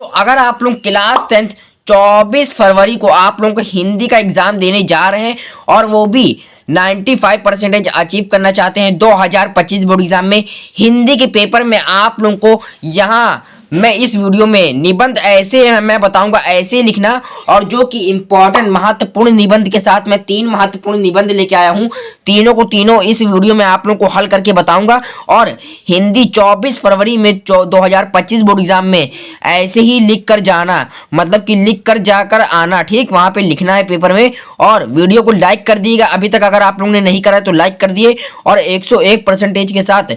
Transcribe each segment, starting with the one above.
तो अगर आप लोग क्लास 10th 24 फरवरी को आप लोगों को हिंदी का एग्जाम देने जा रहे हैं और वो भी 95% अचीव करना चाहते हैं 2025 बोर्ड एग्जाम में हिंदी के पेपर में, आप लोगों को यहाँ मैं इस वीडियो में निबंध ऐसे मैं बताऊंगा ऐसे लिखना, और जो कि इंपॉर्टेंट महत्वपूर्ण निबंध के साथ मैं 3 महत्वपूर्ण निबंध लेके आया हूँ। तीनों को तीनों इस वीडियो में आप लोगों को हल करके बताऊंगा। और हिंदी 24 फरवरी में 2025 बोर्ड एग्जाम में ऐसे ही लिख कर जाना, मतलब कि लिख कर जाकर आना, ठीक वहां पे लिखना है पेपर में। और वीडियो को लाइक कर दिएगा, अभी तक अगर आप लोगों ने नहीं करा है तो लाइक कर दिए। और 101% के साथ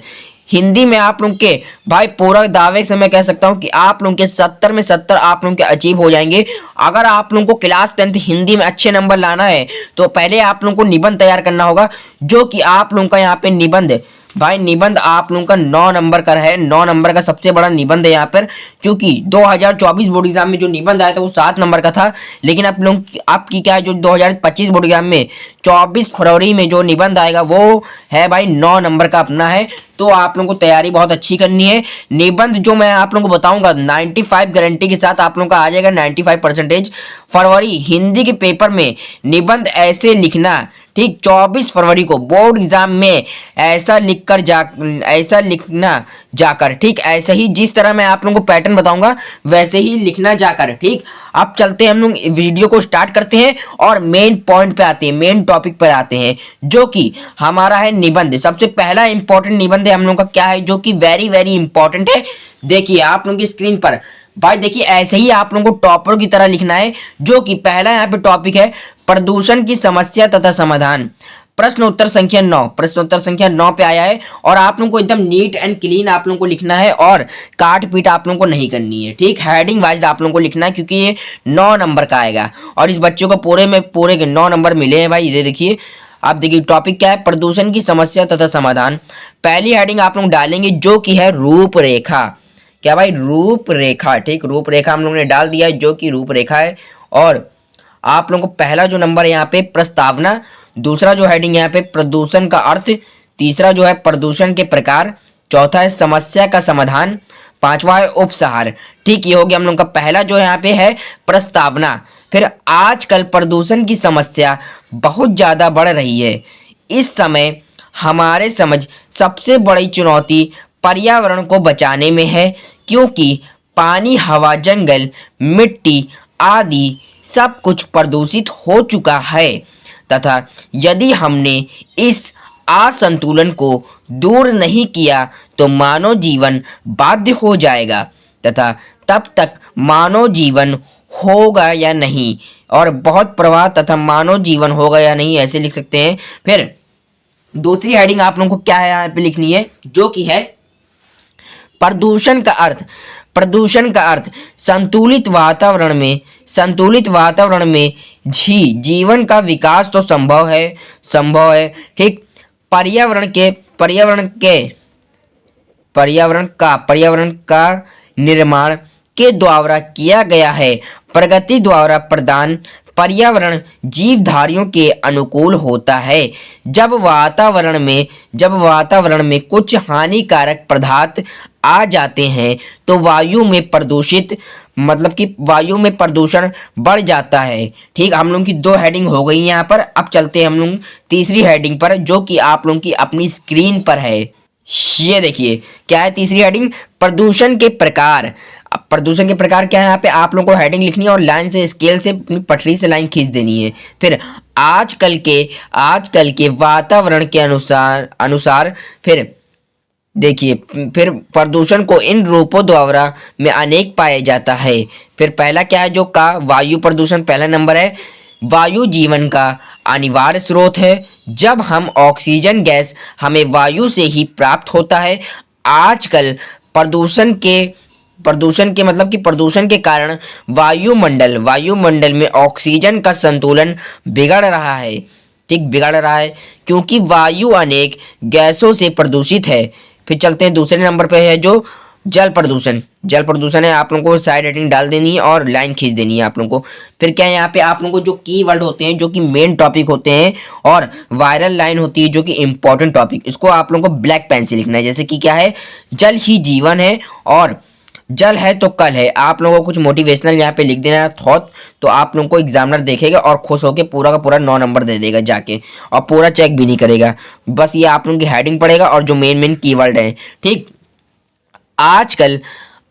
हिंदी में आप लोग के भाई पूरा दावे से मैं कह सकता हूं कि आप लोगों के 70 में 70 आप लोगों के अचीव हो जाएंगे। अगर आप लोगों को क्लास 10th हिंदी में अच्छे नंबर लाना है तो पहले आप लोगों को निबंध तैयार करना होगा, जो कि आप लोगों का यहाँ पे निबंध, भाई निबंध आप लोगों का 9 नंबर का है। 9 नंबर का सबसे बड़ा निबंध है यहाँ पर, क्योंकि 2024 बोर्ड एग्जाम में जो निबंध आया था वो 7 नंबर का था। लेकिन आप लोग आपकी क्या है, जो 2025 बोर्ड एग्जाम में 24 फरवरी में जो निबंध आएगा वो है भाई 9 नंबर का अपना है। तो आप लोगों को तैयारी बहुत अच्छी करनी है। निबंध जो मैं आप लोगों को बताऊंगा 95 गारंटी के साथ आप लोगों का आ जाएगा 95%। फरवरी हिंदी के पेपर में निबंध ऐसे लिखना, ठीक 24 फरवरी को बोर्ड एग्जाम में ऐसा लिखना जाकर, ठीक ऐसे ही जिस तरह मैं आप लोगों को पैटर्न बताऊंगा वैसे ही लिखना जाकर, ठीक। अब चलते हैं, हम लोग वीडियो को स्टार्ट करते हैं और मेन पॉइंट पे आते हैं, मेन टॉपिक पर आते हैं, जो कि हमारा है निबंध। सबसे पहला इंपॉर्टेंट निबंध है हम लोग का क्या है, जो कि वेरी वेरी इंपॉर्टेंट है। देखिए आप लोगों की स्क्रीन पर, भाई देखिए ऐसे ही आप लोगों को टॉपर की तरह लिखना है, जो कि पहला यहाँ पे टॉपिक है प्रदूषण की समस्या तथा समाधान। प्रश्न उत्तर संख्या 9, प्रश्न उत्तर संख्या 9 पे आया है। और आप लोगों को एकदम नीट एंड क्लीन आप लोगों को लिखना है और काट पीट आप लोगों को नहीं करनी है, ठीक। हेडिंग वाइज आप लोगों को लिखना है, क्योंकि ये 9 नंबर का आएगा और इस बच्चे को पूरे के 9 नंबर मिले हैं भाई। ये देखिए, आप देखिए टॉपिक क्या है, प्रदूषण की समस्या तथा समाधान। पहली हेडिंग आप लोग डालेंगे जो कि है रूपरेखा। क्या भाई, रूपरेखा, ठीक। रूपरेखा हम लोगों ने डाल दिया है, जो कि रूपरेखा है। और आप लोगों को पहला जो नंबर यहाँ पे प्रस्तावना, दूसरा जो हेडिंग यहाँ पे प्रदूषण का अर्थ, तीसरा जो है प्रदूषण के प्रकार, चौथा है समस्या का समाधान, पांचवा है उपसहार, ठीक। ये हो गया हम लोग का पहला जो यहाँ पे है प्रस्तावना। फिर आजकल प्रदूषण की समस्या बहुत ज्यादा बढ़ रही है। इस समय हमारे समझ सबसे बड़ी चुनौती पर्यावरण को बचाने में है, क्योंकि पानी, हवा, जंगल, मिट्टी आदि सब कुछ प्रदूषित हो चुका है तथा यदि हमने इस असंतुलन को दूर नहीं किया तो मानव जीवन बाध्य हो जाएगा तथा तब तक मानव जीवन होगा या नहीं, और बहुत प्रभाव तथा मानव जीवन होगा या नहीं, ऐसे लिख सकते हैं। फिर दूसरी हेडिंग आप लोगों को क्या है यहाँ पे लिखनी है, जो कि है प्रदूषण का अर्थ। प्रदूषण का अर्थ संतुलित वातावरण में जीवन का विकास तो संभव है, ठीक। पर्यावरण का निर्माण के द्वारा किया गया है। प्रगति द्वारा प्रदान पर्यावरण जीवधारियों के अनुकूल होता है। जब वातावरण में कुछ हानिकारक पदार्थ आ जाते हैं तो वायु में प्रदूषण बढ़ जाता है, ठीक। हम लोगों की 2 हेडिंग हो गई यहाँ पर। अब चलते हैं हम लोग तीसरी हेडिंग पर, जो कि आप लोगों की अपनी स्क्रीन पर है। ये देखिए क्या है तीसरी हेडिंग, प्रदूषण के प्रकार। अब प्रदूषण के प्रकार क्या है, यहाँ पे आप लोगों को हेडिंग लिखनी है और लाइन से, स्केल से, अपनी पटरी से लाइन खींच देनी है। फिर आजकल के वातावरण के अनुसार फिर देखिए, फिर प्रदूषण को इन रूपों द्वारा में अनेक पाया जाता है। फिर पहला क्या है, जो का वायु प्रदूषण पहला नंबर है। वायु जीवन का अनिवार्य स्रोत है। जब हम ऑक्सीजन गैस हमें वायु से ही प्राप्त होता है। आजकल प्रदूषण के मतलब कि प्रदूषण के कारण वायुमंडल में ऑक्सीजन का संतुलन बिगड़ रहा है, ठीक, बिगड़ रहा है, क्योंकि वायु अनेक गैसों से प्रदूषित है। फिर चलते हैं दूसरे नंबर पे है जो जल प्रदूषण है। आप लोगों को साइड हेडिंग डाल देनी है और लाइन खींच देनी है आप लोगों को। फिर क्या है, यहाँ पे आप लोगों को जो कीवर्ड होते हैं, जो कि मेन टॉपिक होते हैं, और वायरल लाइन होती है जो कि इंपॉर्टेंट टॉपिक, इसको आप लोगों को ब्लैक पेन से लिखना है। जैसे कि क्या है, जल ही जीवन है और जल है तो कल है। आप लोगों को कुछ मोटिवेशनल यहाँ पे लिख देना है थॉट, तो आप लोगों को एग्जामिनर देखेगा और खुश होकर पूरा का पूरा 9 नंबर दे देगा जाके, और पूरा चेक भी नहीं करेगा। बस ये आप लोगों की हेडिंग पड़ेगा और जो मेन मेन कीवर्ड है। ठीक, आजकल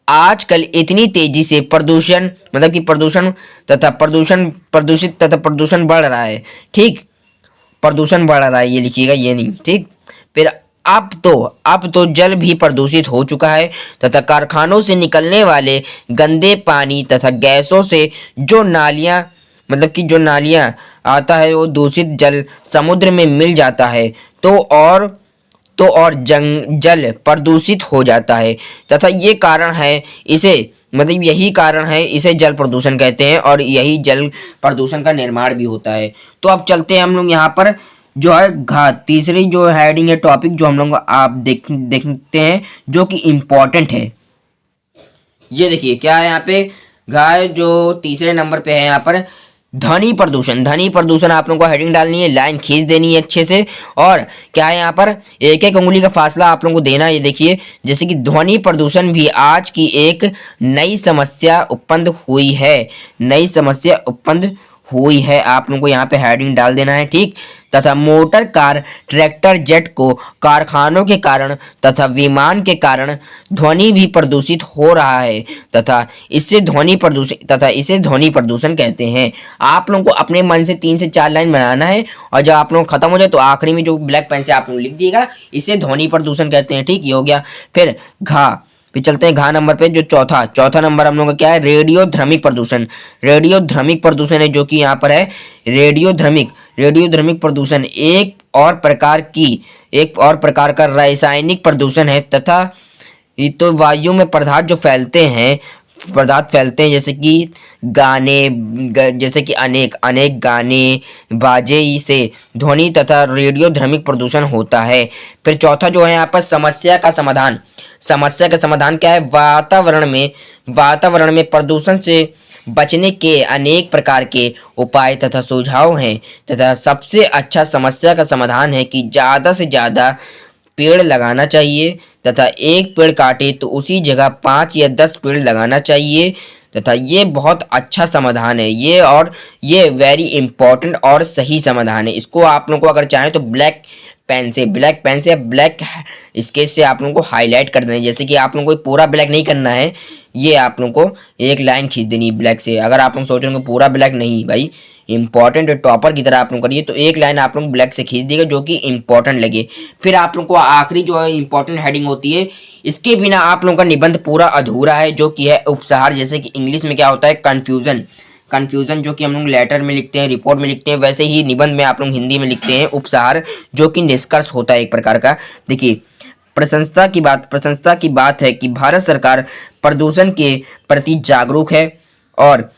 आजकल इतनी तेजी से प्रदूषण, मतलब कि प्रदूषित तथा प्रदूषण बढ़ रहा है। ठीक, प्रदूषण बढ़ रहा है, ये लिखिएगा, ये नहीं। ठीक, फिर अब तो जल भी प्रदूषित हो चुका है तथा कारखानों से निकलने वाले गंदे पानी तथा गैसों से जो नालियां, मतलब कि जो नालियां आता है वो दूषित जल समुद्र में मिल जाता है, तो और जल प्रदूषित हो जाता है तथा ये कारण है इसे, मतलब यही कारण है इसे जल प्रदूषण कहते हैं, और यही जल प्रदूषण का निर्माण भी होता है। तो अब चलते हैं हम लोग यहाँ पर जो है घात, तीसरी जो हेडिंग है टॉपिक जो हम लोग आप देखते हैं जो कि इम्पोर्टेंट है। ये देखिए क्या है यहाँ पे, गाय जो तीसरे नंबर पे है यहाँ पर, ध्वनि प्रदूषण। ध्वनि प्रदूषण आप लोगों को हेडिंग डालनी है, लाइन खींच देनी है अच्छे से, और क्या है यहाँ पर एक एक उंगली का फासला आप लोगों को देना है। ये देखिए जैसे कि ध्वनि प्रदूषण भी आज की एक नई समस्या उत्पन्न हुई है, नई समस्या उत्पन्न हुई है, आप लोगों को यहाँ पे हेडिंग डाल देना है। ठीक, तथा मोटर कार, ट्रैक्टर, जेट को कारखानों के कारण तथा विमान के कारण ध्वनि भी प्रदूषित हो रहा है तथा इसे ध्वनि प्रदूषण कहते हैं। आप लोगों को अपने मन से 3 से 4 लाइन बनाना है, और जब आप लोग खत्म हो जाए तो आखिरी में जो ब्लैक पेन से आप लोग लिख दिएगा इसे ध्वनि प्रदूषण कहते हैं। ठीक, ये हो गया। फिर घा, फिर चलते हैं घा नंबर पे, जो चौथा नंबर हम लोग का क्या है, रेडियोध्रमिक प्रदूषण। रेडियोध्रमिक प्रदूषण है जो कि यहाँ पर है रेडियोध्रमिक प्रदूषण एक और प्रकार का रासायनिक प्रदूषण है तथा ये तो वायु में पदार्थ फैलते हैं जैसे कि जैसे कि अनेक गाने बाजे से ध्वनि तथा रेडियोध्रमिक प्रदूषण होता है। फिर चौथा जो है यहाँ पर समस्या का समाधान क्या है, वातावरण में प्रदूषण से बचने के अनेक प्रकार के उपाय तथा सुझाव हैं तथा सबसे अच्छा समस्या का समाधान है कि ज़्यादा से ज़्यादा पेड़ लगाना चाहिए तथा एक पेड़ काटे तो उसी जगह 5 या 10 पेड़ लगाना चाहिए तथा ये बहुत अच्छा समाधान है ये, और ये वेरी इंपॉर्टेंट और सही समाधान है। इसको आप लोगों को अगर चाहें तो ब्लैक पेन से या ब्लैक स्केच से आप लोगों को हाईलाइट कर देना है। जैसे कि आप लोगों को पूरा ब्लैक नहीं करना है, ये आप लोगों को एक लाइन खींच देनी है ब्लैक से। अगर आप लोग सोच रहे हो पूरा ब्लैक नहीं भाई, इंपॉर्टेंट टॉपर की तरह आप लोग करिए, तो एक लाइन आप लोग ब्लैक से खींच दिएगा जो कि इंपॉर्टेंट लगे। फिर आप लोग को आखिरी जो है इंपॉर्टेंट हेडिंग होती है, इसके बिना आप लोगों का निबंध पूरा अधूरा है, जो कि है उपसहार। जैसे कि इंग्लिश में क्या होता है, कन्फ्यूजन जो कि हम लोग लेटर में लिखते हैं, रिपोर्ट में लिखते हैं, वैसे ही निबंध में आप लोग हिंदी में लिखते हैं उपसहार, जो कि निष्कर्ष होता है एक प्रकार का। देखिए प्रशंसा की बात है कि भारत सरकार प्रदूषण के प्रति जागरूक है और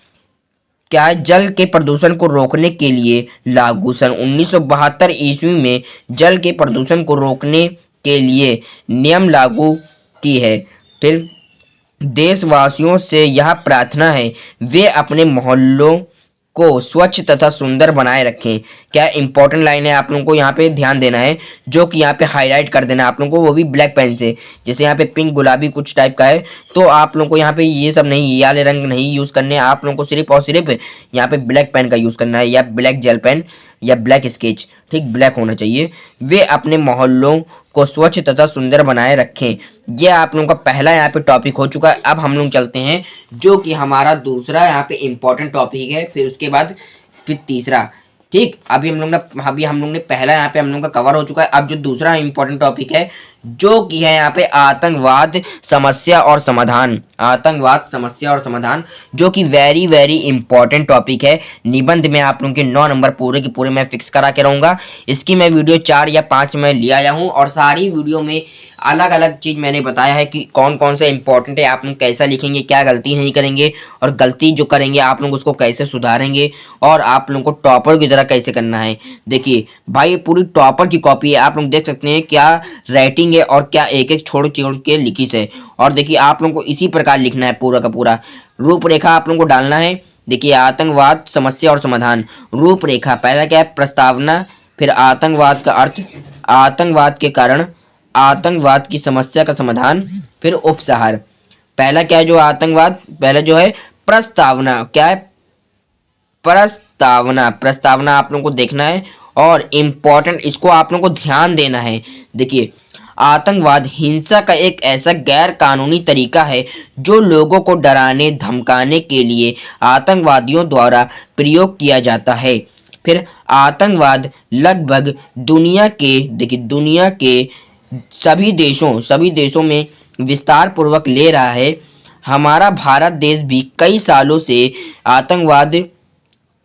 क्या है, जल के प्रदूषण को रोकने के लिए लागू सन 1972 ईस्वी में जल के प्रदूषण को रोकने के लिए नियम लागू की है। फिर देशवासियों से यह प्रार्थना है वे अपने मोहल्लों को स्वच्छ तथा सुंदर बनाए रखें। क्या इंपॉर्टेंट लाइन है, आप लोगों को यहाँ पे ध्यान देना है, जो कि यहाँ पे हाईलाइट कर देना है आप लोगों को, वो भी ब्लैक पेन से। जैसे यहाँ पे पिंक गुलाबी कुछ टाइप का है, तो आप लोगों को यहाँ पे ये सब नहीं, ये वाले रंग नहीं यूज़ करने हैं, आप लोगों को सिर्फ और सिर्फ यहाँ पे ब्लैक पेन का यूज़ करना है, या ब्लैक जेल पेन या ब्लैक स्केच। ठीक, ब्लैक होना चाहिए। वे अपने मोहल्लों को स्वच्छ तथा सुंदर बनाए रखें। यह आप लोगों का पहला यहाँ पे टॉपिक हो चुका है। अब हम लोग चलते हैं जो कि हमारा दूसरा यहाँ पे इम्पोर्टेंट टॉपिक है, फिर उसके बाद फिर तीसरा। ठीक, अभी हम लोग ने पहला यहाँ पे हम लोग का कवर हो चुका है। अब जो दूसरा इम्पोर्टेंट टॉपिक है जो कि है यहाँ पे आतंकवाद समस्या और समाधान, जो कि वेरी वेरी इंपॉर्टेंट टॉपिक है। निबंध में आप लोगों के 9 नंबर पूरे के पूरे मैं फिक्स करा के रहूँगा। इसकी मैं वीडियो 4 या 5 में ले आया हूँ, और सारी वीडियो में अलग अलग चीज़ मैंने बताया है कि कौन कौन से इंपॉर्टेंट है, आप लोग कैसा लिखेंगे, क्या गलती नहीं करेंगे, और गलती जो करेंगे आप लोग उसको कैसे सुधारेंगे, और आप लोगों को टॉपर की तरह कैसे करना है। देखिए भाई पूरी टॉपर की कॉपी है, आप लोग देख सकते हैं क्या राइटिंग है और क्या एक एक छोड़ छोड़ के लिखी से। और देखिए आप लोगों को इसी प्रकार लिखना है, पूरा का पूरा रूपरेखा आप लोगों को डालना है। देखिए आतंकवाद समस्या और समाधान, रूपरेखा पहला क्या है, प्रस्तावना, फिर आतंकवाद का अर्थ, आतंकवाद के कारण, आतंकवाद की समस्या का समाधान, फिर उपसहार। पहला क्या है जो आतंकवाद, पहला जो है प्रस्तावना, क्या है प्रस्तावना, प्रस्तावना आप लोगों को देखना है और इम्पोर्टेंट इसको आप लोगों को ध्यान देना है। देखिए आतंकवाद हिंसा का एक ऐसा गैर कानूनी तरीका है जो लोगों को डराने धमकाने के लिए आतंकवादियों द्वारा प्रयोग किया जाता है। फिर आतंकवाद लगभग दुनिया के, देखिए दुनिया के सभी देशों में विस्तार पूर्वक ले रहा है। हमारा भारत देश भी कई सालों से आतंकवाद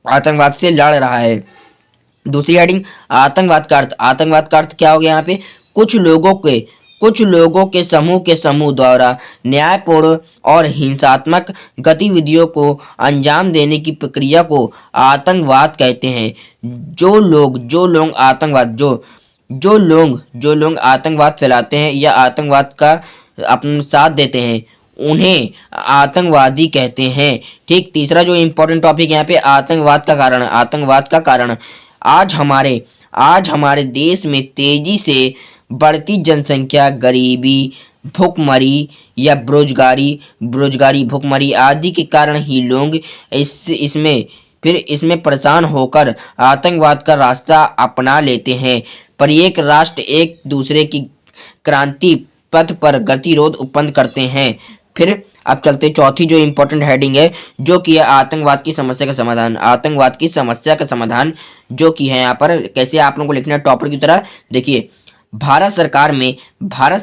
आतंकवाद से लड़ रहा है। दूसरी हेडिंग आतंकवाद का अर्थ, आतंकवाद का अर्थ क्या हो गया यहाँ पे, कुछ लोगों के समूह द्वारा न्यायपूर्ण और हिंसात्मक गतिविधियों को अंजाम देने की प्रक्रिया को आतंकवाद कहते हैं। जो लोग आतंकवाद फैलाते हैं या आतंकवाद का अपना साथ देते हैं उन्हें आतंकवादी कहते हैं। ठीक, तीसरा जो इम्पोर्टेंट टॉपिक यहाँ पे आतंकवाद का कारण, आतंकवाद का कारण आज हमारे देश में तेजी से बढ़ती जनसंख्या, गरीबी, भुखमरी या बेरोजगारी भुखमरी आदि के कारण ही लोग इसमें परेशान होकर आतंकवाद का रास्ता अपना लेते हैं। पर एक राष्ट्र एक दूसरे की क्रांति पथ पर गतिरोध उत्पन्न करते हैं। फिर अब चलते चौथी जो इम्पोर्टेंट हेडिंग है जो कि है आतंकवाद की समस्या का समाधान, आतंकवाद की समस्या का समाधान जो कि है यहाँ पर कैसे आप लोगों को लिखना है टॉपर की तरह। देखिए भारत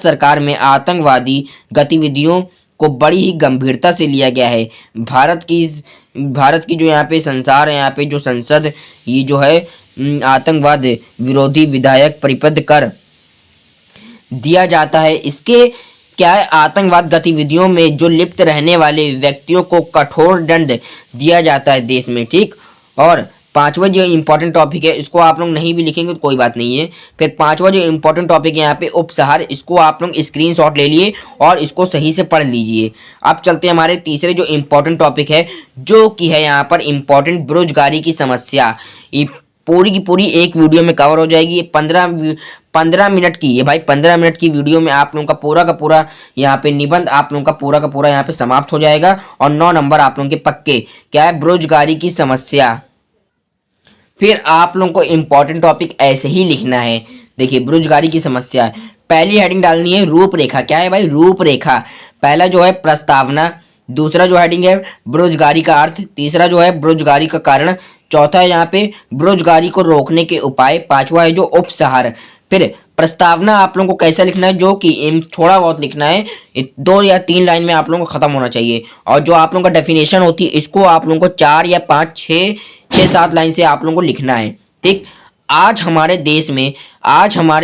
सरकार में आतंकवादी गतिविधियों को बड़ी ही गंभीरता से लिया गया है। भारत की जो यहाँ पे संसार है, यहाँ पे जो संसद ये जो है आतंकवाद विरोधी विधेयक परिपथ कर दिया जाता है। इसके क्या है, आतंकवाद गतिविधियों में जो लिप्त रहने वाले व्यक्तियों को कठोर दंड दिया जाता है देश में। ठीक, और पांचवा जो इम्पोर्टेंट टॉपिक है इसको आप लोग नहीं भी लिखेंगे तो कोई बात नहीं है। फिर पांचवा जो इम्पोर्टेंट टॉपिक है यहाँ पे उपसहार, इसको आप लोग स्क्रीनशॉट ले लिए और इसको सही से पढ़ लीजिए। अब चलते हैं हमारे तीसरे जो इम्पोर्टेंट टॉपिक है जो कि है यहाँ पर इम्पोर्टेंट बेरोजगारी की समस्या। ये पूरी की पूरी एक वीडियो में कवर हो जाएगी। 15 मिनट की, ये भाई 15 मिनट की वीडियो में आप लोगों का पूरा यहाँ पे निबंध आप लोगों का पूरा यहाँ पे समाप्त हो जाएगा और 9 नंबर आप लोगों के पक्के। क्या है, बेरोजगारी की समस्या। फिर आप लोगों को इम्पोर्टेंट टॉपिक ऐसे ही लिखना है। देखिए बेरोजगारी की समस्या, पहली हेडिंग डालनी है रूपरेखा। क्या है भाई, रूपरेखा। पहला जो है प्रस्तावना, दूसरा जो हेडिंग है बेरोजगारी का अर्थ, तीसरा जो है बेरोजगारी का कारण, चौथा है यहाँ पे बेरोजगारी को रोकने के उपाय, पांचवा है जो उपसहार। फिर प्रस्तावना आप लोगों को कैसा लिखना है, जो कि थोड़ा बहुत लिखना है, 2 या 3 लाइन में आप लोगों को खत्म होना चाहिए। और जो आप लोगों का डेफिनेशन होती है इसको आप लोगों को 4 या 5 6 7 लाइन से आप लोगों को लिखना है। ठीक, आज हमारे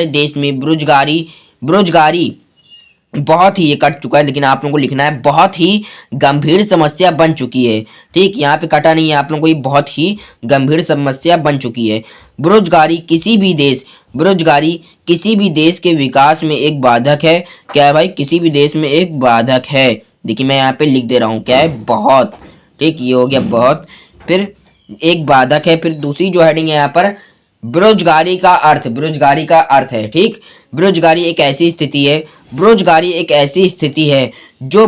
देश में बेरोजगारी बहुत ही ये कट चुका है, लेकिन आप लोगों को लिखना है बहुत ही गंभीर समस्या बन चुकी है। ठीक, यहाँ पे कटा नहीं है, आप लोगों को ये बहुत ही गंभीर समस्या बन चुकी है। बेरोजगारी किसी भी देश के विकास में एक बाधक है। क्या है भाई, किसी भी देश में एक बाधक है। देखिए मैं यहाँ पे लिख दे रहा हूँ, क्या है, बहुत। ठीक, ये हो गया बहुत, फिर एक बाधक है। फिर दूसरी जो हेडिंग है यहाँ पर बेरोजगारी का अर्थ है। ठीक, बेरोजगारी एक ऐसी स्थिति है जो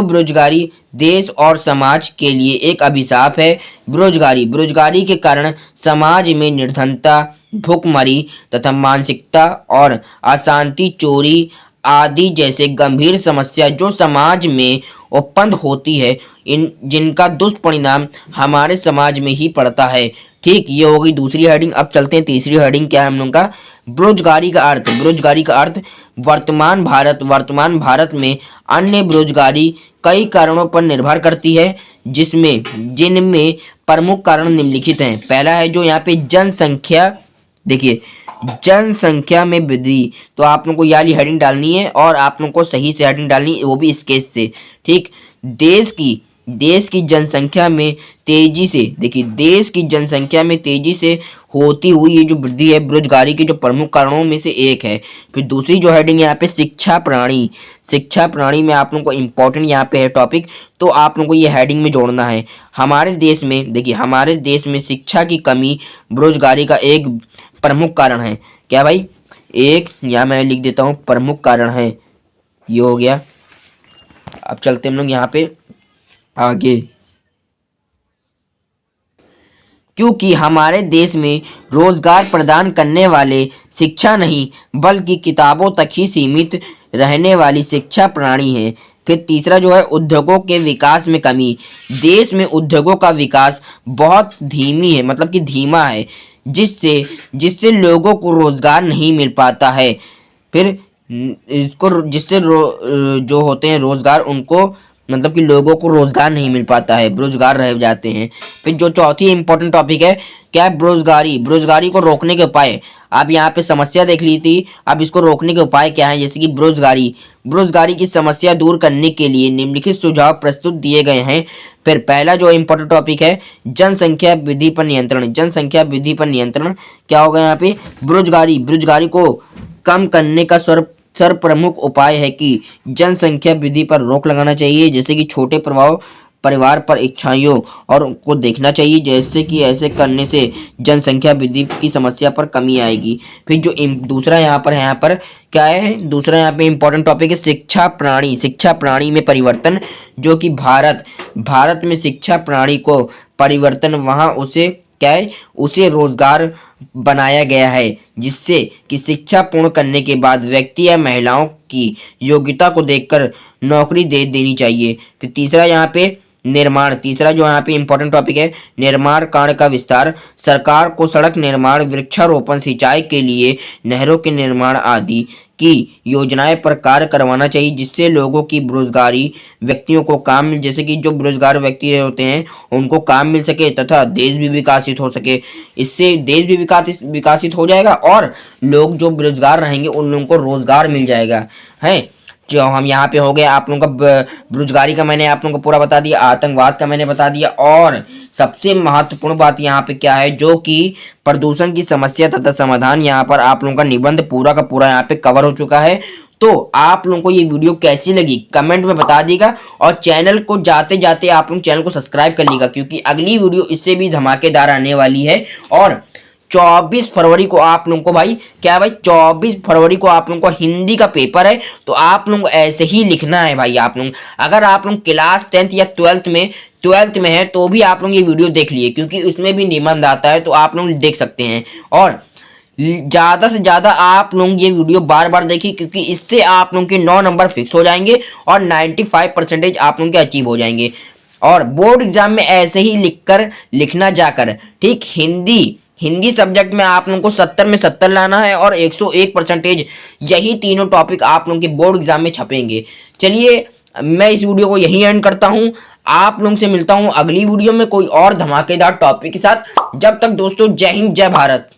बेरोजगारी देश और समाज के लिए एक अभिशाप है। बेरोजगारी के कारण समाज में निर्धनता, भुखमरी तथा मानसिकता और अशांति, चोरी आदि जैसे गंभीर समस्या जो समाज में उत्पन्न होती है, जिनका दुष्परिणाम हमारे समाज में ही पड़ता है। ठीक, ये हो गई दूसरी हेडिंग। अब चलते हैं तीसरी हेडिंग, क्या है हम लोग का, बेरोजगारी का अर्थ। वर्तमान भारत में अन्य बेरोजगारी कई कारणों पर निर्भर करती है, जिनमें प्रमुख कारण निम्नलिखित हैं। पहला है जो यहाँ पे जनसंख्या। देखिए जनसंख्या में वृद्धि, तो आप लोगों को ये वाली हेडिंग डालनी है और आप लोगों को सही से हेडिंग डालनी है, वो भी स्केच से। ठीक, देश की जनसंख्या में तेजी से, देखिए देश की जनसंख्या में तेजी से होती हुई ये जो वृद्धि है बेरोजगारी के जो प्रमुख कारणों में से एक है। फिर दूसरी जो हेडिंग यहाँ पे शिक्षा प्रणाली में आप लोगों को इम्पोर्टेंट यहाँ पे है टॉपिक, तो आप लोगों को ये हेडिंग में जोड़ना है। हमारे देश में शिक्षा की कमी बेरोजगारी का एक प्रमुख कारण है। क्या भाई, एक यहाँ मैं लिख देता हूँ प्रमुख कारण है, ये हो गया। अब चलते हम लोग यहाँ पे आगे। क्योंकि हमारे देश में रोजगार प्रदान करने वाले शिक्षा नहीं बल्कि किताबों तक ही सीमित रहने वाली शिक्षा प्रणाली है। फिर तीसरा जो है उद्योगों के विकास में कमी। देश में उद्योगों का विकास बहुत धीमी है, मतलब कि धीमा है, जिससे जिससे लोगों को रोजगार नहीं मिल पाता है। फिर इसको जिससे जो होते हैं रोजगार, उनको मतलब कि लोगों को रोजगार नहीं मिल पाता है, बेरोजगार रह जाते हैं। फिर जो चौथी इंपॉर्टेंट टॉपिक है, क्या है? बेरोजगारी। बेरोजगारी को रोकने के उपाय। आप यहाँ पे समस्या देख ली थी, अब इसको रोकने के उपाय क्या है? जैसे कि बेरोजगारी। बेरोजगारी की समस्या दूर करने के लिए निम्नलिखित सुझाव प्रस्तुत दिए गए हैं। फिर पहला जो इंपॉर्टेंट टॉपिक है, जनसंख्या वृद्धि पर नियंत्रण। जनसंख्या वृद्धि पर नियंत्रण क्या होगा यहाँ पे? बेरोजगारी। बेरोजगारी को कम करने का सर प्रमुख उपाय है कि जनसंख्या वृद्धि पर रोक लगाना चाहिए, जैसे कि छोटे प्रभाव परिवार पर इच्छाइयों और को देखना चाहिए, जैसे कि ऐसे करने से जनसंख्या वृद्धि की समस्या पर कमी आएगी। फिर जो दूसरा यहाँ पर क्या है? दूसरा यहाँ पे इम्पोर्टेंट टॉपिक है शिक्षा प्रणाली। शिक्षा प्रणाली में परिवर्तन, जो कि भारत में शिक्षा प्रणाली को परिवर्तन, वहाँ उसे क्या है? उसे रोजगार बनाया गया है, जिससे कि शिक्षा पूर्ण करने के बाद व्यक्ति या महिलाओं की योग्यता को देखकर नौकरी दे देनी चाहिए। फिर तीसरा यहाँ पे निर्माण। तीसरा जो यहाँ पे इंपॉर्टेंट टॉपिक है, निर्माण कार्य का विस्तार। सरकार को सड़क निर्माण, वृक्षारोपण, सिंचाई के लिए नहरों के निर्माण आदि की योजनाएं पर कार्य करवाना चाहिए, जिससे लोगों की बेरोजगारी व्यक्तियों को काम मिल, जैसे कि जो बेरोजगार व्यक्ति होते हैं उनको काम मिल सके तथा देश भी विकसित हो सके। इससे देश भी विकसित हो जाएगा और लोग जो बेरोजगार रहेंगे उन लोगों को रोजगार मिल जाएगा। है जो हम यहाँ पे हो गए, आप लोगों का बेरोजगारी का मैंने आप लोगों को पूरा बता दिया, आतंकवाद का मैंने बता दिया, और सबसे महत्वपूर्ण बात यहाँ पे क्या है, जो कि प्रदूषण की समस्या तथा समाधान। यहाँ पर आप लोगों का निबंध पूरा का पूरा यहाँ पे कवर हो चुका है। तो आप लोगों को ये वीडियो कैसी लगी कमेंट में बता दीजिएगा, और चैनल को जाते जाते आप लोग चैनल को सब्सक्राइब कर लीजिएगा, क्योंकि अगली वीडियो इससे भी धमाकेदार आने वाली है। और 24 फरवरी को आप लोगों को भाई क्या भाई 24 फरवरी को आप लोगों को हिंदी का पेपर है, तो आप लोग ऐसे ही लिखना है भाई। आप लोग अगर आप लोग क्लास 10th या 12th में है तो भी आप लोग ये वीडियो देख लिए, क्योंकि उसमें भी निबंध आता है, तो आप लोग देख सकते हैं। और ज़्यादा से ज़्यादा आप लोग ये वीडियो बार बार देखिए, क्योंकि इससे आप लोगों के 9 नंबर फिक्स हो जाएंगे और 95% आप लोगों के अचीव हो जाएंगे। और बोर्ड एग्जाम में ऐसे ही लिखना जाकर, ठीक। हिंदी सब्जेक्ट में आप लोगों को 70 में 70 लाना है और 101%, यही तीनों टॉपिक आप लोगों के बोर्ड एग्जाम में छपेंगे। चलिए मैं इस वीडियो को यहीं एंड करता हूं, आप लोगों से मिलता हूं अगली वीडियो में कोई और धमाकेदार टॉपिक के साथ। जब तक दोस्तों, जय हिंद, जय भारत।